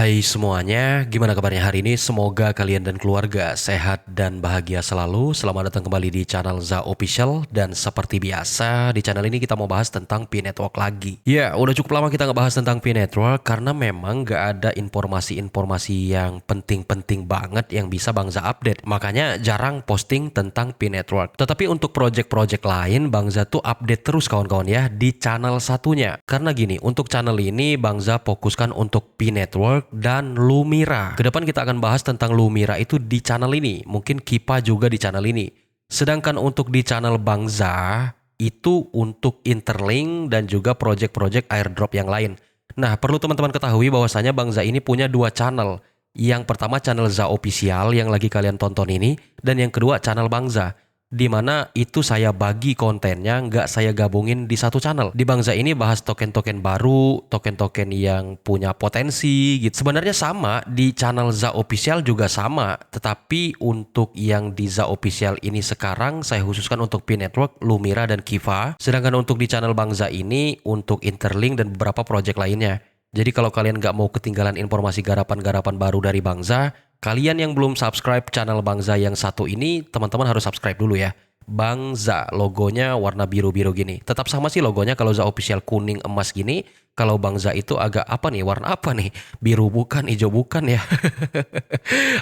Hai semuanya, gimana kabarnya hari ini? Semoga kalian dan keluarga sehat dan bahagia selalu. Selamat datang kembali di channel Za Official. Dan seperti biasa, di channel ini kita mau bahas tentang P-Network lagi. Ya, udah cukup lama kita nggak bahas tentang P-Network karena memang nggak ada informasi-informasi yang penting-penting banget yang bisa Bang Za update. Makanya jarang posting tentang P-Network. Tetapi untuk project-project lain, Bang Za tuh update terus kawan-kawan ya di channel satunya. Karena gini, untuk channel ini Bang Za fokuskan untuk P-Network dan Lumira. Kedepan kita akan bahas tentang Lumira itu di channel ini. Mungkin Kipa juga di channel ini. Sedangkan untuk di channel Bang Za itu untuk Interlink dan juga project-project airdrop yang lain. Nah, perlu teman-teman ketahui bahwasanya Bang Za ini punya dua channel. Yang pertama channel Za Official yang lagi kalian tonton ini, dan yang kedua channel Bang Za. Di mana itu saya bagi kontennya, nggak saya gabungin di satu channel. Di Bang Za ini bahas token-token baru, token-token yang punya potensi gitu. Sebenarnya sama, di channel Za Official juga sama. Tetapi untuk yang di Za Official ini sekarang saya khususkan untuk P-Network, Lumira, dan Kiva. Sedangkan untuk di channel Bang Za ini untuk Interlink dan beberapa project lainnya. Jadi kalau kalian nggak mau ketinggalan informasi garapan-garapan baru dari Bang Za, kalian yang belum subscribe channel Bang Za yang satu ini, teman-teman harus subscribe dulu ya. Bang Za, logonya warna biru-biru gini. Tetap sama sih logonya, kalau Za Official kuning emas gini. Kalau Bang Za itu agak apa nih, warna apa nih? Biru bukan, hijau bukan ya.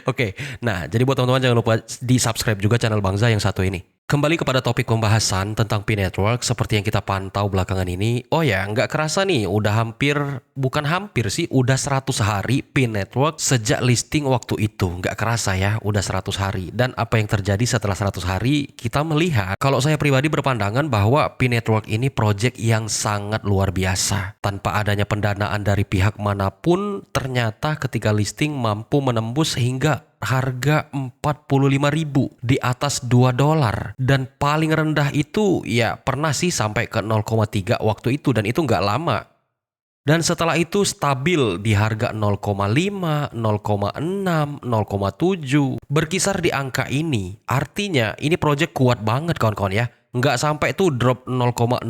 Oke, nah jadi buat teman-teman jangan lupa di subscribe juga channel Bang Za yang satu ini. Kembali kepada topik pembahasan tentang P-Network seperti yang kita pantau belakangan ini. Oh ya, nggak kerasa nih, udah bukan hampir sih, udah 100 hari P-Network sejak listing waktu itu. Nggak kerasa ya, udah 100 hari. Dan apa yang terjadi setelah 100 hari, kita melihat, kalau saya pribadi berpandangan bahwa P-Network ini project yang sangat luar biasa. Tanpa adanya pendanaan dari pihak manapun, ternyata ketika listing mampu menembus hingga harga 45.000 di atas $2, dan paling rendah itu ya pernah sih sampai ke 0,3 waktu itu, dan itu nggak lama. Dan setelah itu stabil di harga 0,5, 0,6, 0,7, berkisar di angka ini. Artinya ini project kuat banget kawan-kawan ya. Nggak sampai tuh drop 0,000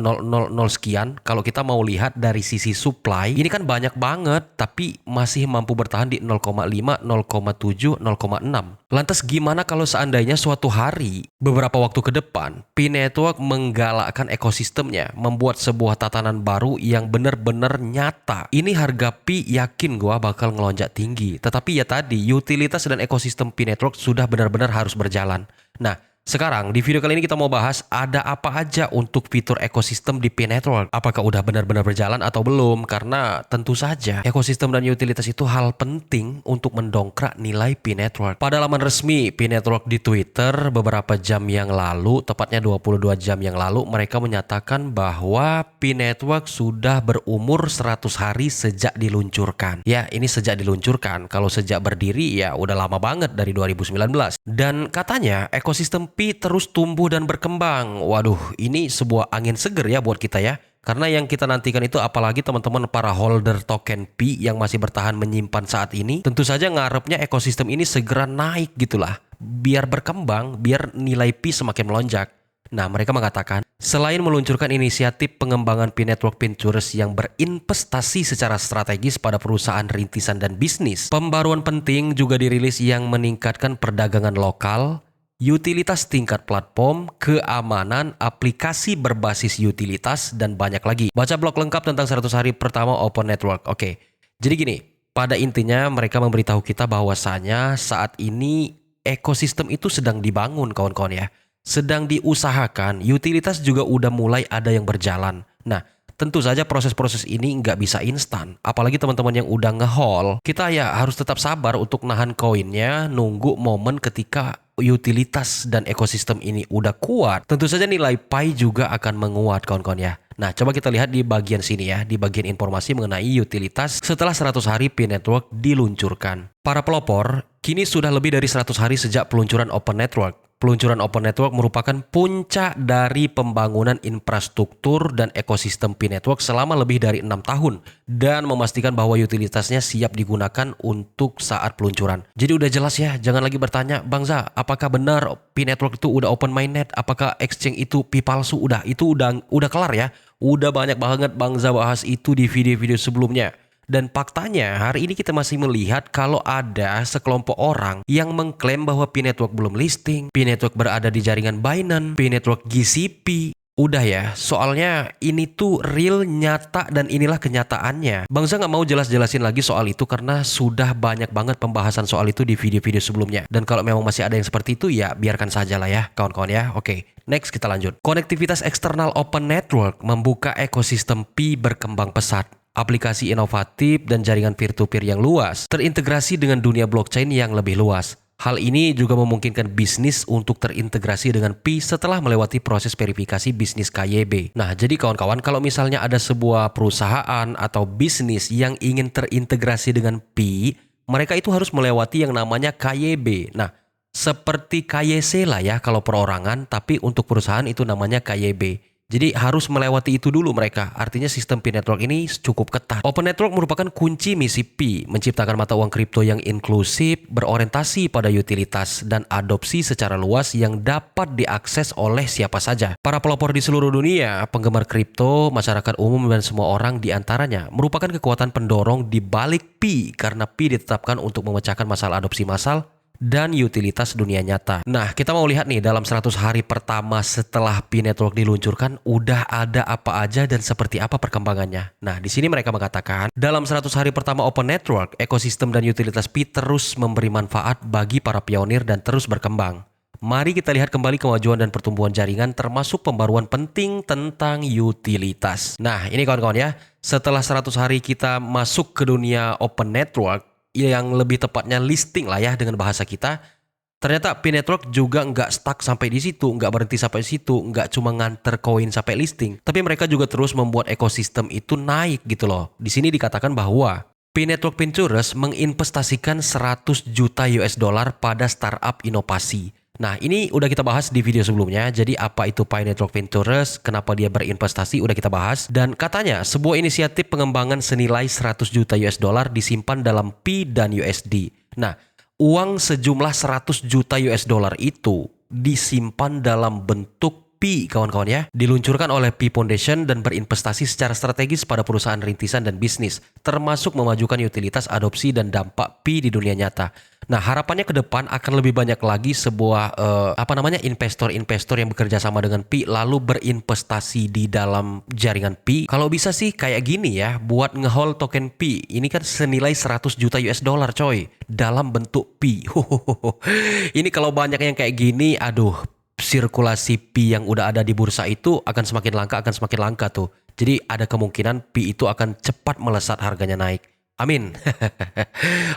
sekian. Kalau kita mau lihat dari sisi supply, ini kan banyak banget, tapi masih mampu bertahan di 0,5, 0,7, 0,6. Lantas gimana kalau seandainya suatu hari, beberapa waktu ke depan, P-Network menggalakkan ekosistemnya, membuat sebuah tatanan baru yang benar-benar nyata. Ini harga P yakin gua bakal ngelonjak tinggi. Tetapi ya tadi, utilitas dan ekosistem P-Network sudah benar-benar harus berjalan. Nah, sekarang di video kali ini kita mau bahas ada apa aja untuk fitur ekosistem di P-Network. Apakah udah benar-benar berjalan atau belum? Karena tentu saja ekosistem dan utilitas itu hal penting untuk mendongkrak nilai P-Network. Pada laman resmi P-Network di Twitter beberapa jam yang lalu, tepatnya 22 jam yang lalu, mereka menyatakan bahwa P-Network sudah berumur 100 hari sejak diluncurkan. Ya, ini sejak diluncurkan. Kalau sejak berdiri ya udah lama banget, dari 2019. Dan katanya ekosistem P terus tumbuh dan berkembang. Waduh, ini sebuah angin seger ya buat kita ya. Karena yang kita nantikan itu, apalagi teman-teman para holder token P yang masih bertahan menyimpan saat ini, tentu saja ngarepnya ekosistem ini segera naik gitulah. Biar berkembang, biar nilai P semakin melonjak. Nah, mereka mengatakan, selain meluncurkan inisiatif pengembangan P-Network Ventures yang berinvestasi secara strategis pada perusahaan rintisan dan bisnis, pembaruan penting juga dirilis yang meningkatkan perdagangan lokal, utilitas tingkat platform, keamanan, aplikasi berbasis utilitas, dan banyak lagi. Baca blog lengkap tentang 100 hari pertama Open Network. Oke, jadi gini, pada intinya mereka memberitahu kita bahwasanya saat ini ekosistem itu sedang dibangun kawan-kawan ya. Sedang diusahakan, utilitas juga udah mulai ada yang berjalan. Nah, tentu saja proses-proses ini nggak bisa instan. Apalagi teman-teman yang udah nge-haul, kita ya harus tetap sabar untuk nahan koinnya, nunggu momen ketika utilitas dan ekosistem ini udah kuat. Tentu saja nilai Pi juga akan menguat kawan-kawan ya. Nah, coba kita lihat di bagian sini ya, di bagian informasi mengenai utilitas setelah 100 hari P-Network diluncurkan. Para pelopor, kini sudah lebih dari 100 hari sejak peluncuran Open Network. Peluncuran Open Network merupakan puncak dari pembangunan infrastruktur dan ekosistem P-Network selama lebih dari 6 tahun dan memastikan bahwa utilitasnya siap digunakan untuk saat peluncuran. Jadi udah jelas ya, jangan lagi bertanya, Bang Za, apakah benar P-Network itu udah open mainnet? Apakah exchange itu P palsu? Itu udah kelar ya. Udah banyak banget Bang Za bahas itu di video-video sebelumnya. Dan faktanya hari ini kita masih melihat kalau ada sekelompok orang yang mengklaim bahwa P-Network belum listing, P-Network berada di jaringan Binance, P-Network GCP. Udah ya, soalnya ini tuh real, nyata, dan inilah kenyataannya. Bang Za nggak mau jelas-jelasin lagi soal itu karena sudah banyak banget pembahasan soal itu di video-video sebelumnya. Dan kalau memang masih ada yang seperti itu ya biarkan saja lah ya kawan-kawan ya. Oke, next kita lanjut. Konektivitas eksternal Open Network membuka ekosistem Pi berkembang pesat. Aplikasi inovatif dan jaringan peer-to-peer yang luas terintegrasi dengan dunia blockchain yang lebih luas. Hal ini juga memungkinkan bisnis untuk terintegrasi dengan Pi setelah melewati proses verifikasi bisnis KYB. Nah, jadi kawan-kawan, kalau misalnya ada sebuah perusahaan atau bisnis yang ingin terintegrasi dengan Pi, mereka itu harus melewati yang namanya KYB. Nah, seperti KYC lah ya kalau perorangan, tapi untuk perusahaan itu namanya KYB. Jadi harus melewati itu dulu mereka. Artinya sistem Pi Network ini cukup ketat. Open Network merupakan kunci misi Pi, menciptakan mata uang kripto yang inklusif, berorientasi pada utilitas, dan adopsi secara luas yang dapat diakses oleh siapa saja. Para pelopor di seluruh dunia, penggemar kripto, masyarakat umum, dan semua orang di antaranya merupakan kekuatan pendorong di balik Pi karena Pi ditetapkan untuk memecahkan masalah adopsi massal dan utilitas dunia nyata. Nah, kita mau lihat nih dalam 100 hari pertama setelah Pi Network diluncurkan udah ada apa aja dan seperti apa perkembangannya. Nah, di sini mereka mengatakan, dalam 100 hari pertama Open Network, ekosistem dan utilitas Pi terus memberi manfaat bagi para pionir dan terus berkembang. Mari kita lihat kembali kemajuan dan pertumbuhan jaringan termasuk pembaruan penting tentang utilitas. Nah, ini kawan-kawan ya, setelah 100 hari kita masuk ke dunia Open Network, yang lebih tepatnya listing lah ya dengan bahasa kita. Ternyata Pi Network juga nggak stuck sampai di situ, nggak berhenti sampai di situ, nggak cuma nganter koin sampai listing, tapi mereka juga terus membuat ekosistem itu naik gitu loh. Di sini dikatakan bahwa Pi Network Ventures menginvestasikan 100 juta US dollar pada startup inovasi. Nah, ini udah kita bahas di video sebelumnya. Jadi apa itu Pi Network Ventures, kenapa dia berinvestasi, udah kita bahas. Dan katanya sebuah inisiatif pengembangan senilai 100 juta US dollar disimpan dalam Pi dan USD. Nah, uang sejumlah 100 juta US dollar itu disimpan dalam bentuk Pi, kawan-kawan ya, diluncurkan oleh Pi Foundation dan berinvestasi secara strategis pada perusahaan rintisan dan bisnis, termasuk memajukan utilitas, adopsi, dan dampak Pi di dunia nyata. Nah, harapannya ke depan akan lebih banyak lagi sebuah investor-investor yang bekerja sama dengan Pi lalu berinvestasi di dalam jaringan Pi. Kalau bisa sih kayak gini ya, buat ngehold token Pi. Ini kan senilai 100 juta US dollar coy, dalam bentuk Pi. Ini kalau banyak yang kayak gini, aduh, sirkulasi Pi yang udah ada di bursa itu akan semakin langka tuh. Jadi ada kemungkinan Pi itu akan cepat melesat harganya naik. Amin.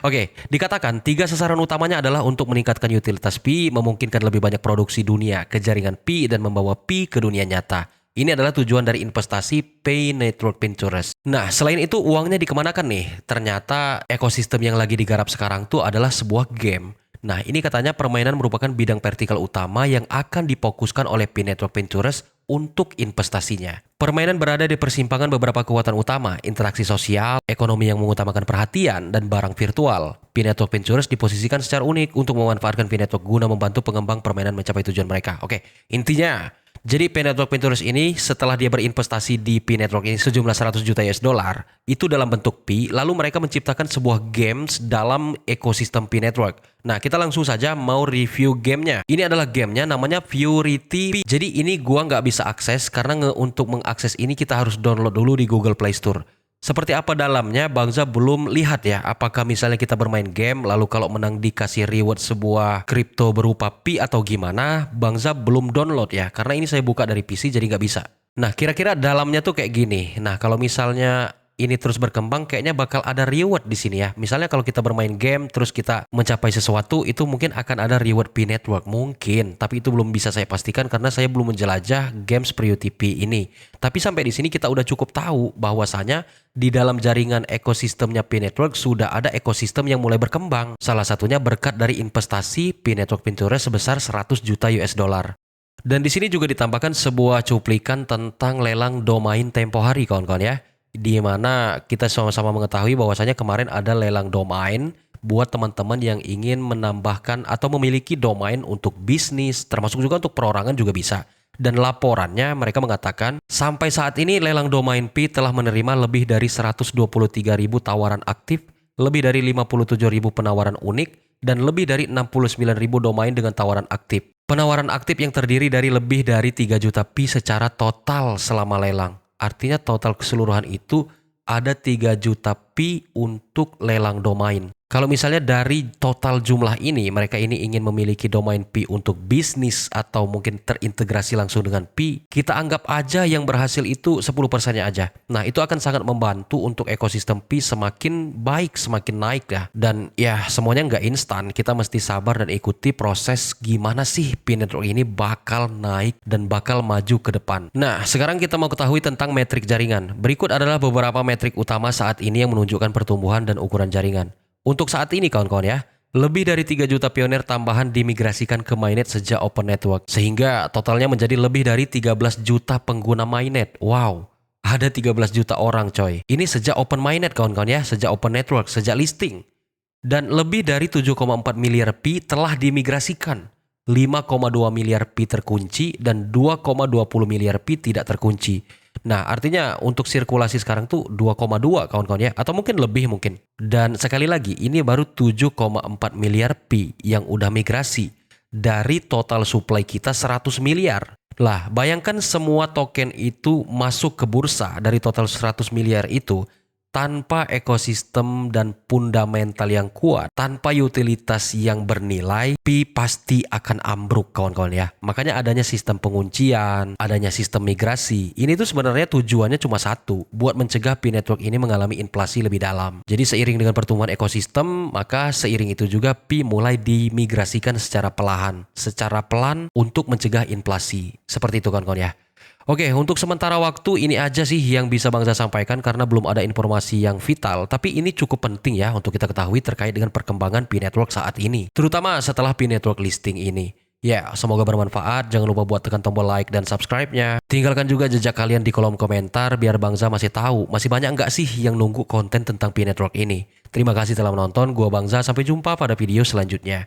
Oke, dikatakan 3 sasaran utamanya adalah untuk meningkatkan utilitas Pi, memungkinkan lebih banyak produksi dunia ke jaringan Pi, dan membawa Pi ke dunia nyata. Ini adalah tujuan dari investasi Pi Network Ventures. Nah, selain itu uangnya dikemanakan nih? Ternyata ekosistem yang lagi digarap sekarang tuh adalah sebuah game. Nah, ini katanya permainan merupakan bidang vertikal utama yang akan difokuskan oleh Pi Network Ventures untuk investasinya. Permainan berada di persimpangan beberapa kekuatan utama, interaksi sosial, ekonomi yang mengutamakan perhatian, dan barang virtual. Pi Network Ventures diposisikan secara unik untuk memanfaatkan Pi Network guna membantu pengembang permainan mencapai tujuan mereka. Oke, intinya, jadi Pi Network Ventures ini setelah dia berinvestasi di Pi Network ini sejumlah 100 juta US dollar, itu dalam bentuk Pi, lalu mereka menciptakan sebuah games dalam ekosistem Pi Network. Nah, kita langsung saja mau review gamenya. Ini adalah gamenya, namanya Purity Pi. Jadi ini gua nggak bisa akses karena untuk mengakses ini kita harus download dulu di Google Play Store. Seperti apa dalamnya, Bang Za belum lihat ya. Apakah misalnya kita bermain game, lalu kalau menang dikasih reward sebuah kripto berupa Pi atau gimana, Bang Za belum download ya. Karena ini saya buka dari PC jadi nggak bisa. Nah, kira-kira dalamnya tuh kayak gini. Nah, kalau misalnya ini terus berkembang, kayaknya bakal ada reward di sini ya. Misalnya kalau kita bermain game, terus kita mencapai sesuatu, itu mungkin akan ada reward Pi Network. Mungkin, tapi itu belum bisa saya pastikan karena saya belum menjelajah games Purity Pi ini. Tapi sampai di sini kita udah cukup tahu bahwasanya di dalam jaringan ekosistemnya Pi Network sudah ada ekosistem yang mulai berkembang. Salah satunya berkat dari investasi Pi Network Ventures sebesar 100 juta US dollar. Dan di sini juga ditambahkan sebuah cuplikan tentang lelang domain tempo hari, kawan-kawan ya. Di mana kita sama-sama mengetahui bahwasanya kemarin ada lelang domain buat teman-teman yang ingin menambahkan atau memiliki domain untuk bisnis, termasuk juga untuk perorangan juga bisa. Dan laporannya mereka mengatakan sampai saat ini lelang domain Pi telah menerima lebih dari 123.000 tawaran aktif, lebih dari 57.000 penawaran unik, dan lebih dari 69.000 domain dengan tawaran aktif. Penawaran aktif yang terdiri dari lebih dari 3 juta Pi secara total selama lelang. Artinya total keseluruhan itu ada 3 juta Pi untuk lelang domain. Kalau misalnya dari total jumlah ini, mereka ini ingin memiliki domain Pi untuk bisnis atau mungkin terintegrasi langsung dengan Pi, kita anggap aja yang berhasil itu 10%-nya aja. Nah, itu akan sangat membantu untuk ekosistem Pi semakin baik, semakin naik ya. Dan ya, semuanya nggak instan, kita mesti sabar dan ikuti proses gimana sih Pi Network ini bakal naik dan bakal maju ke depan. Nah, sekarang kita mau ketahui tentang metrik jaringan. Berikut adalah beberapa metrik utama saat ini yang menunjukkan pertumbuhan dan ukuran jaringan. Untuk saat ini kawan-kawan ya, lebih dari 3 juta pioner tambahan dimigrasikan ke Mainnet sejak Open Network. Sehingga totalnya menjadi lebih dari 13 juta pengguna Mainnet. Wow, ada 13 juta orang coy. Ini sejak Open Mainnet kawan-kawan ya, sejak Open Network, sejak listing. Dan lebih dari 7,4 miliar Pi telah dimigrasikan. 5,2 miliar Pi terkunci dan 2,20 miliar Pi tidak terkunci. Nah, artinya untuk sirkulasi sekarang tuh 2,2 kawan-kawan ya, atau mungkin lebih mungkin. Dan sekali lagi, ini baru 7,4 miliar Pi yang udah migrasi dari total supply kita 100 miliar. Lah, bayangkan semua token itu masuk ke bursa dari total 100 miliar itu tanpa ekosistem dan fundamental yang kuat, tanpa utilitas yang bernilai, Pi pasti akan ambruk kawan-kawan ya. Makanya adanya sistem penguncian, adanya sistem migrasi. Ini tuh sebenarnya tujuannya cuma satu, buat mencegah Pi Network ini mengalami inflasi lebih dalam. Jadi seiring dengan pertumbuhan ekosistem, maka seiring itu juga Pi mulai dimigrasikan secara pelan untuk mencegah inflasi. Seperti itu kawan-kawan ya. Oke, untuk sementara waktu ini aja sih yang bisa Bang Za sampaikan karena belum ada informasi yang vital. Tapi ini cukup penting ya untuk kita ketahui terkait dengan perkembangan Pi Network saat ini. Terutama setelah Pi Network listing ini. Ya, semoga bermanfaat. Jangan lupa buat tekan tombol like dan subscribe-nya. Tinggalkan juga jejak kalian di kolom komentar biar Bang Za masih tahu masih banyak nggak sih yang nunggu konten tentang Pi Network ini. Terima kasih telah menonton. Gua Bang Za, sampai jumpa pada video selanjutnya.